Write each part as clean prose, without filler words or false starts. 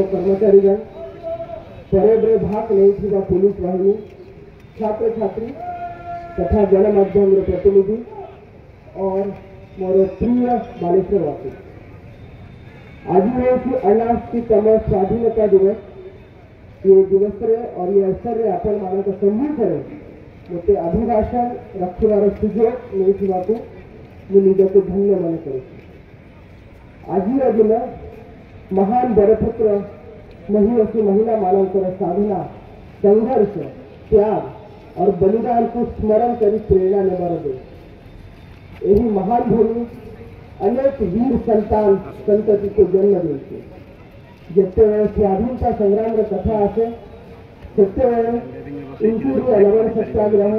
कर्मचारीगण, parade में भाग नहीं पुलिस वाहिनी, छात्र छात्री तथा गणमाध्यम प्रतिनिधि और मोर प्रिय बालेश्वरवासी, आज हूँ अनास्तितम स्वाधीनता दिवस ये दिवस रे और ये अवसर रे आपण मानक सम्मान करे मते अभिभाषण रखिवार सुजोग मिलथिबाकू मु निजको धन्य मन करे। आज दिन महान बरपुत्र महिषी महिला मानकर साधना, संघर्ष, त्याग और बलिदान को स्मरण कर प्रेरणा नेबार दे। यही महान भूमि अनेक वीर संतान संतति को जन्म दे। जिते स्वाधीनता संग्राम कथा आसे सेते इंटूरी लवण सत्याग्रह,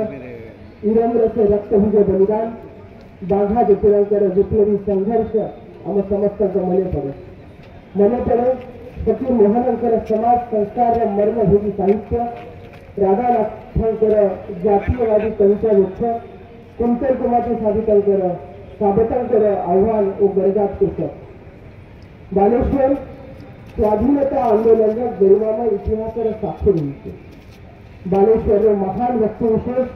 इरंद्र से रक्त भुज बलिदान, बाघा ज्योतिरंकर विप्लवी संघर्ष आम समस्त मन पड़े। फकीर मोहनंकर समाज संस्कार मर्मभोगी साहित्य, राधानाथंकर जातीयवादी कविता वृक्ष, कुंतल कुमार साबतंकर आह्वान और गरजात पुस्तक। बालेश्वर स्वाधीनता आंदोलन गरिमामय इतिहास साक्षी रही। बालेश्वर महान व्यक्तिविशेष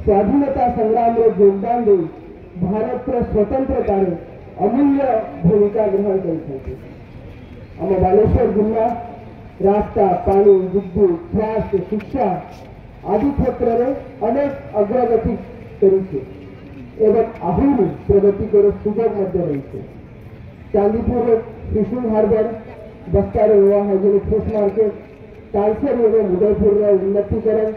स्वाधीनता संग्राम में योगदान दे भारत स्वतंत्रता अमूल्य भूमिका ग्रहण कर। आम बालेश्वर जिला रास्ता, पानी, विद्युत, स्वास्थ्य, शिक्षा आदि क्षेत्र में अनेक अग्रगति करी आहरी प्रगति कर सुजोग रही। Chandipur fishing harbour, Bastar hygienic fish market, Talsar एवं उदयपुर उन्नतीकरण,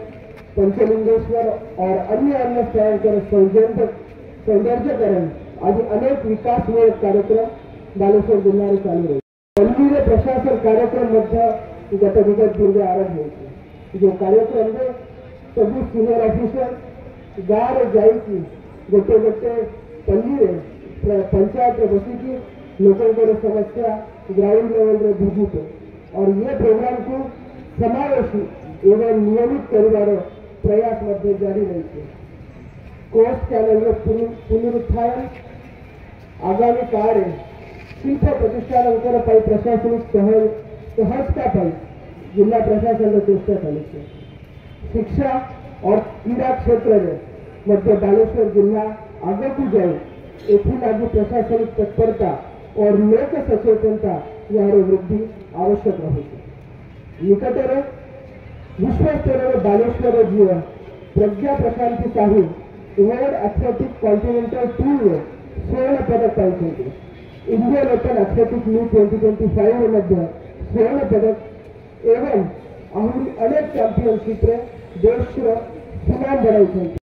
पंचलिंगेश्वर और अन्य स्थलों सौंदर्यकरण आदि अनेक विकासमूलक कार्यक्रम बालेश्वर जिले में चालू रही। मंदिर प्रशासन कार्यक्रम गत विगत पूर्व आरंभ हो जो कार्यक्रम में सभी सीनियर ऑफिसर गाँव जाइए गोटे गोटे पल्ली पंचायत बसिकी लोकों समस्या ग्राउंड लेवल रे बुझुते और ये प्रोग्राम को समावेशी एवं नियमित कर प्रयास मध्य जारी रही। कोस्ट चैनल पुनरुत्थान आगामी काल शिल्प प्रतिष्ठान प्रशासनिक सहजता जिला प्रशासन चेष्टा चलती। शिक्षा और क्रीड़ा क्षेत्र में मध्य बालेश्वर जिला आगे को जाए एथि प्रशासनिक तत्परता और लोक सचेतनता यार वृद्धि आवश्यक रही। निकटरे विश्व स्तर में बालेश्वर जीवन Pragya Prashanti Sahu world athletic continental tour में स्वर्ण पदक पाई। इंडियन ओपन एथलेटिक मीट 2025 में स्वर्ण पदक एवं आहरी अनेक चैंपियनशिप देश सुनाम बढ़ाई।